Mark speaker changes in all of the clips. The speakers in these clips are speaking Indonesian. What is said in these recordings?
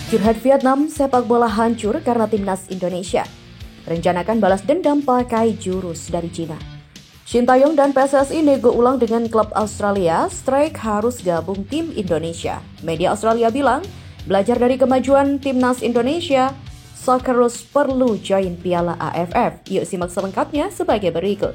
Speaker 1: Curhat Vietnam, sepak bola hancur karena timnas Indonesia. Rencanakan balas dendam pakai jurus dari Cina. Shin Tae-yong dan PSSI nego ulang dengan klub Australia, Strike harus gabung tim Indonesia. Media Australia bilang, belajar dari kemajuan timnas Indonesia, Socceroos perlu join Piala AFF. Yuk simak selengkapnya sebagai berikut.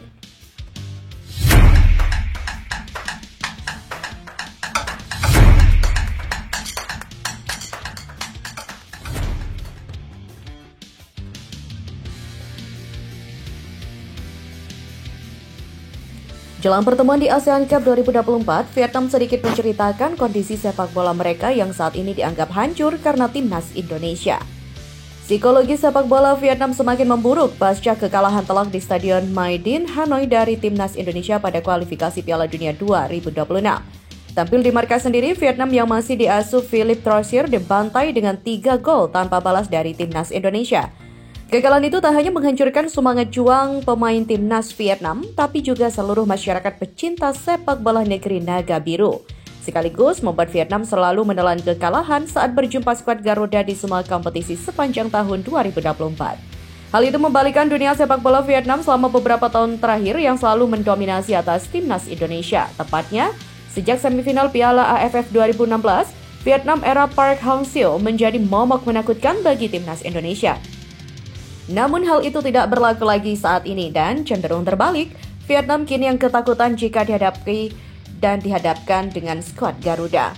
Speaker 1: Jelang pertemuan di ASEAN Cup 2024, Vietnam sedikit menceritakan kondisi sepak bola mereka yang saat ini dianggap hancur karena timnas Indonesia. Psikologi sepak bola Vietnam semakin memburuk pasca kekalahan telak di Stadion My Dinh, Hanoi dari timnas Indonesia pada kualifikasi Piala Dunia 2026. Tampil di markas sendiri, Vietnam yang masih diasuh Philippe Troussier dibantai dengan 3 gol tanpa balas dari timnas Indonesia. Kekalahan itu tak hanya menghancurkan semangat juang pemain timnas Vietnam, tapi juga seluruh masyarakat pecinta sepak bola negeri Naga Biru. Sekaligus membuat Vietnam selalu menelan kekalahan saat berjumpa skuad Garuda di semua kompetisi sepanjang tahun 2024. Hal itu membalikkan dunia sepak bola Vietnam selama beberapa tahun terakhir yang selalu mendominasi atas timnas Indonesia. Tepatnya, sejak semifinal Piala AFF 2016, Vietnam era Park Hang-seo menjadi momok menakutkan bagi timnas Indonesia. Namun hal itu tidak berlaku lagi saat ini dan cenderung terbalik. Vietnam kini yang ketakutan jika dihadapkan dengan skuad Garuda.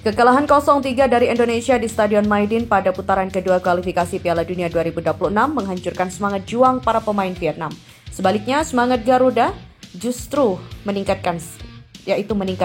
Speaker 1: Kekalahan 0-3 dari Indonesia di Stadion My Dinh pada putaran kedua kualifikasi Piala Dunia 2026 menghancurkan semangat juang para pemain Vietnam. Sebaliknya, semangat Garuda justru meningkat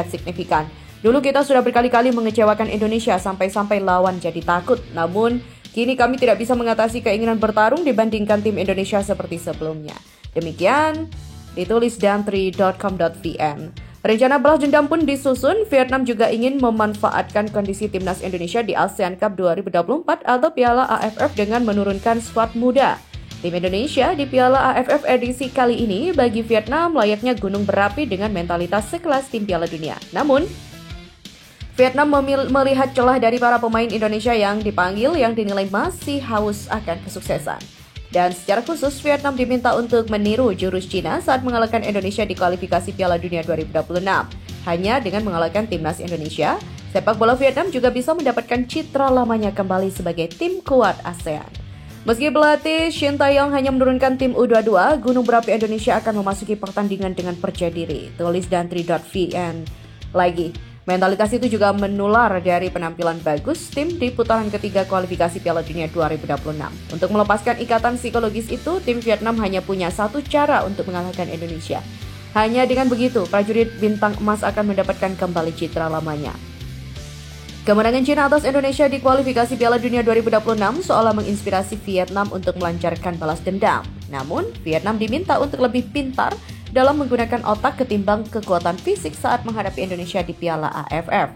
Speaker 1: signifikan. Dulu kita sudah berkali-kali mengecewakan Indonesia sampai-sampai lawan jadi takut. Namun kini kami tidak bisa mengatasi keinginan bertarung dibandingkan tim Indonesia seperti sebelumnya. Demikian ditulis dantri.com.vn. Rencana balas dendam pun disusun. Vietnam juga ingin memanfaatkan kondisi timnas Indonesia di ASEAN Cup 2024 atau Piala AFF dengan menurunkan skuad muda. Tim Indonesia di Piala AFF edisi kali ini bagi Vietnam layaknya gunung berapi dengan mentalitas sekelas tim Piala Dunia. Namun, Vietnam melihat celah dari para pemain Indonesia yang dipanggil yang dinilai masih haus akan kesuksesan. Dan secara khusus, Vietnam diminta untuk meniru jurus Cina saat mengalahkan Indonesia di kualifikasi Piala Dunia 2026. Hanya dengan mengalahkan timnas Indonesia, sepak bola Vietnam juga bisa mendapatkan citra lamanya kembali sebagai tim kuat ASEAN. Meski pelatih Shin Tae-yong hanya menurunkan tim U22, Gunung Berapi Indonesia akan memasuki pertandingan dengan percaya diri. Tulis dantri.vn. Lagi, mentalitas itu juga menular dari penampilan bagus tim di putaran ketiga kualifikasi Piala Dunia 2026. Untuk melepaskan ikatan psikologis itu, tim Vietnam hanya punya satu cara untuk mengalahkan Indonesia. Hanya dengan begitu, prajurit bintang emas akan mendapatkan kembali citra lamanya. Kemenangan Cina atas Indonesia di kualifikasi Piala Dunia 2026 seolah menginspirasi Vietnam untuk melancarkan balas dendam. Namun, Vietnam diminta untuk lebih pintar dalam menggunakan otak ketimbang kekuatan fisik saat menghadapi Indonesia di Piala AFF.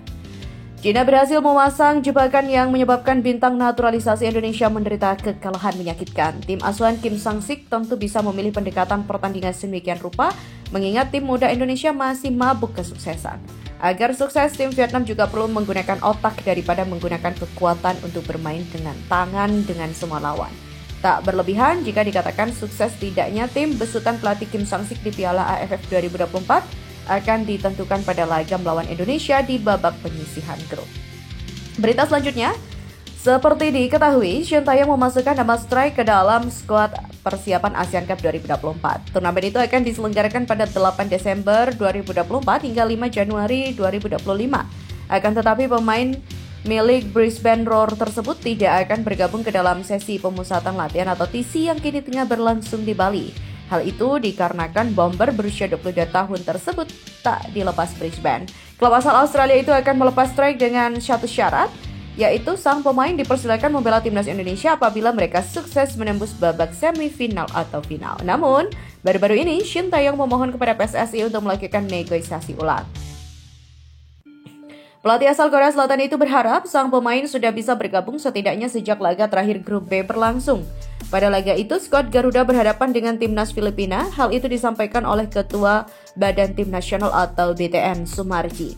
Speaker 1: Cina berhasil memasang jebakan yang menyebabkan bintang naturalisasi Indonesia menderita kekalahan menyakitkan. Tim asuhan Kim Sang-sik tentu bisa memilih pendekatan pertandingan sedemikian rupa, mengingat tim muda Indonesia masih mabuk kesuksesan. Agar sukses, tim Vietnam juga perlu menggunakan otak daripada menggunakan kekuatan untuk bermain dengan tangan dengan semua lawan. Tak berlebihan jika dikatakan sukses tidaknya tim besutan pelatih Kim Sang-sik di Piala AFF 2024 akan ditentukan pada laga melawan Indonesia di babak penyisihan grup. Berita selanjutnya, seperti diketahui, Shin Tae-yong memasukkan nama Strike ke dalam skuad persiapan ASEAN Cup 2024. Turnamen itu akan diselenggarakan pada 8 Desember 2024 hingga 5 Januari 2025. Akan tetapi pemain milik Brisbane Roar tersebut tidak akan bergabung ke dalam sesi pemusatan latihan atau TC yang kini tengah berlangsung di Bali. Hal itu dikarenakan bomber berusia 22 tahun tersebut tak dilepas Brisbane. Klub asal Australia itu akan melepas Strike dengan satu syarat, yaitu sang pemain dipersilakan membela timnas Indonesia apabila mereka sukses menembus babak semifinal atau final. Namun, baru-baru ini Shin Tae-yong memohon kepada PSSI untuk melakukan negosiasi ulang. Pelatih asal Korea Selatan itu berharap sang pemain sudah bisa bergabung setidaknya sejak laga terakhir grup B berlangsung. Pada laga itu, skuad Garuda berhadapan dengan timnas Filipina. Hal itu disampaikan oleh Ketua Badan Tim Nasional atau BTN, Sumarji.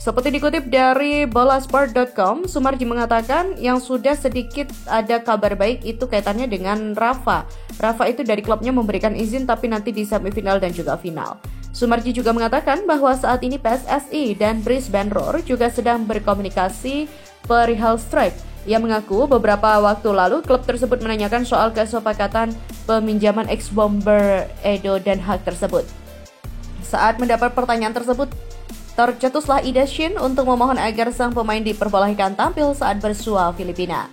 Speaker 1: Seperti dikutip dari bolasport.com, Sumarji mengatakan yang sudah sedikit ada kabar baik itu kaitannya dengan Rafa. Rafa itu dari klubnya memberikan izin tapi nanti di semifinal dan juga final. Sumarji juga mengatakan bahwa saat ini PSSI dan Brisbane Roar juga sedang berkomunikasi perihal strike. Ia mengaku beberapa waktu lalu klub tersebut menanyakan soal kesepakatan peminjaman ex-bomber Edo Den Haag tersebut. Saat mendapat pertanyaan tersebut, tercetuslah ide Shin untuk memohon agar sang pemain diperbolehkan tampil saat bersua Filipina.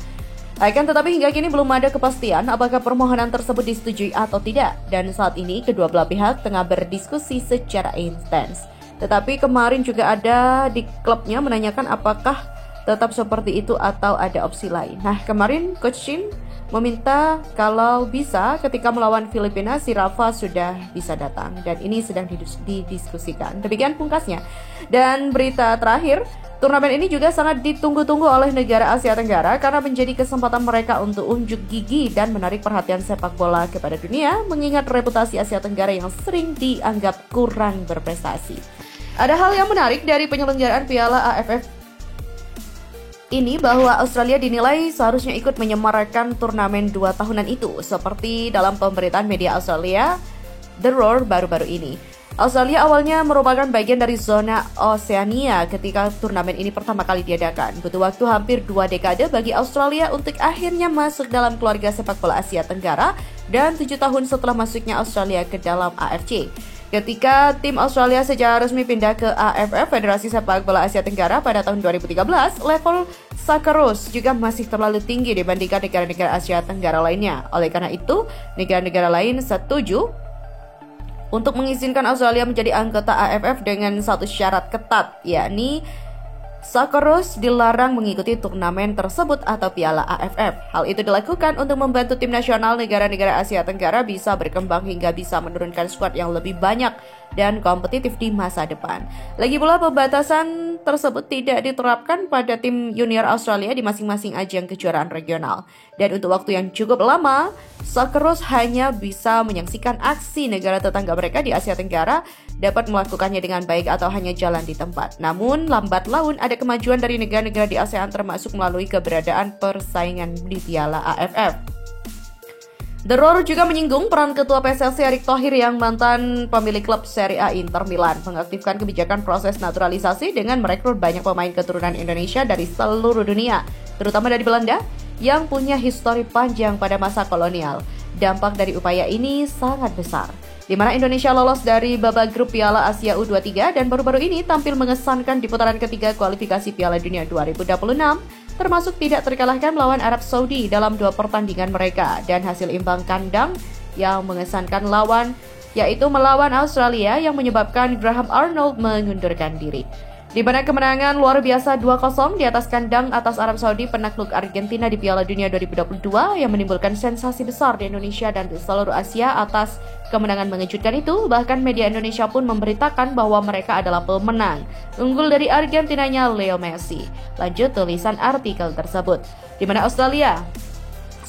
Speaker 1: Akan tetapi hingga kini belum ada kepastian apakah permohonan tersebut disetujui atau tidak. Dan saat ini kedua belah pihak tengah berdiskusi secara intens. Tetapi kemarin juga ada di klubnya menanyakan apakah tetap seperti itu atau ada opsi lain. Nah, kemarin Coach Shin meminta kalau bisa ketika melawan Filipina si Rafa sudah bisa datang dan ini sedang didiskusikan. Demikian pungkasnya. Dan berita terakhir, turnamen ini juga sangat ditunggu-tunggu oleh negara Asia Tenggara karena menjadi kesempatan mereka untuk unjuk gigi dan menarik perhatian sepak bola kepada dunia mengingat reputasi Asia Tenggara yang sering dianggap kurang berprestasi. Ada hal yang menarik dari penyelenggaraan Piala AFF ini bahwa Australia dinilai seharusnya ikut menyemarakan turnamen 2 tahunan itu seperti dalam pemberitaan media Australia The Roar baru-baru ini. Australia awalnya merupakan bagian dari zona Oceania ketika turnamen ini pertama kali diadakan. Butuh waktu hampir 2 dekade bagi Australia untuk akhirnya masuk dalam keluarga sepak bola Asia Tenggara dan 7 tahun setelah masuknya Australia ke dalam AFC. Ketika tim Australia secara resmi pindah ke AFF, Federasi Sepak Bola Asia Tenggara pada tahun 2013, level Sakaros juga masih terlalu tinggi dibandingkan negara-negara Asia Tenggara lainnya. Oleh karena itu, negara-negara lain setuju untuk mengizinkan Australia menjadi anggota AFF dengan satu syarat ketat, yakni Sakaros dilarang mengikuti turnamen tersebut atau Piala AFF. Hal itu dilakukan untuk membantu tim nasional negara-negara Asia Tenggara bisa berkembang hingga bisa menurunkan skuad yang lebih banyak dan kompetitif di masa depan. Lagi pula pembatasan tersebut tidak diterapkan pada tim junior Australia di masing-masing ajang kejuaraan regional. Dan untuk waktu yang cukup lama, Sakaros hanya bisa menyaksikan aksi negara tetangga mereka di Asia Tenggara dapat melakukannya dengan baik atau hanya jalan di tempat. Namun, lambat laun ada kemajuan dari negara-negara di ASEAN termasuk melalui keberadaan persaingan di Piala AFF. The Roar juga menyinggung peran Ketua PSSI Erick Thohir yang mantan pemilik klub Serie A Inter Milan mengaktifkan kebijakan proses naturalisasi dengan merekrut banyak pemain keturunan Indonesia dari seluruh dunia, terutama dari Belanda yang punya histori panjang pada masa kolonial. Dampak dari upaya ini sangat besar, di mana Indonesia lolos dari babak grup Piala Asia U23 dan baru-baru ini tampil mengesankan di putaran ketiga kualifikasi Piala Dunia 2026, termasuk tidak terkalahkan melawan Arab Saudi dalam 2 pertandingan mereka dan hasil imbang kandang yang mengesankan lawan yaitu melawan Australia yang menyebabkan Graham Arnold mengundurkan diri. Di mana kemenangan luar biasa 2-0 di atas kandang atas Arab Saudi penakluk Argentina di Piala Dunia 2022 yang menimbulkan sensasi besar di Indonesia dan di seluruh Asia atas kemenangan mengejutkan itu. Bahkan media Indonesia pun memberitakan bahwa mereka adalah pemenang. Unggul dari Argentinanya Leo Messi. Lanjut tulisan artikel tersebut. Di mana Australia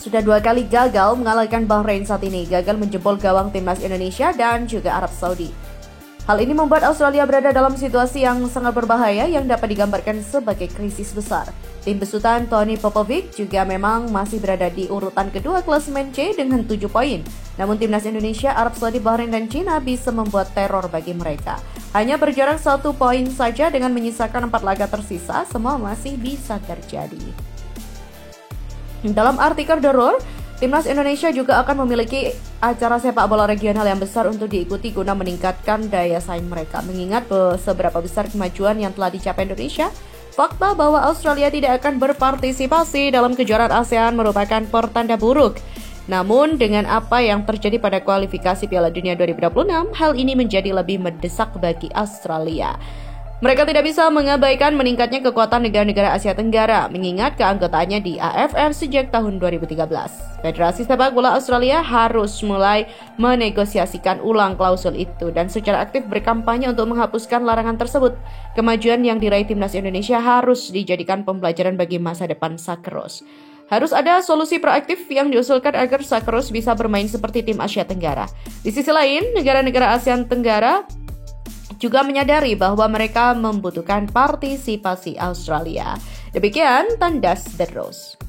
Speaker 1: sudah 2 kali gagal mengalahkan Bahrain saat ini, gagal menjebol gawang timnas Indonesia dan juga Arab Saudi. Hal ini membuat Australia berada dalam situasi yang sangat berbahaya yang dapat digambarkan sebagai krisis besar. Tim besutan Tony Popovic juga memang masih berada di urutan kedua klasemen C dengan 7 poin. Namun timnas Indonesia, Arab Saudi, Bahrain, dan Cina bisa membuat teror bagi mereka. Hanya berjarak 1 poin saja dengan menyisakan 4 laga tersisa, semua masih bisa terjadi. Dalam artikel The Roar, timnas Indonesia juga akan memiliki acara sepak bola regional yang besar untuk diikuti guna meningkatkan daya saing mereka. Mengingat seberapa besar kemajuan yang telah dicapai Indonesia, fakta bahwa Australia tidak akan berpartisipasi dalam kejuaraan ASEAN merupakan pertanda buruk. Namun, dengan apa yang terjadi pada kualifikasi Piala Dunia 2026, hal ini menjadi lebih mendesak bagi Australia. Mereka tidak bisa mengabaikan meningkatnya kekuatan negara-negara Asia Tenggara, mengingat keanggotaannya di AFF sejak tahun 2013. Federasi Sepak Bola Australia harus mulai menegosiasikan ulang klausul itu dan secara aktif berkampanye untuk menghapuskan larangan tersebut. Kemajuan yang diraih timnas Indonesia harus dijadikan pembelajaran bagi masa depan Sakaros. Harus ada solusi proaktif yang diusulkan agar Sakaros bisa bermain seperti tim Asia Tenggara. Di sisi lain, negara-negara ASEAN Tenggara juga menyadari bahwa mereka membutuhkan partisipasi Australia. Demikian Tandas The Rose.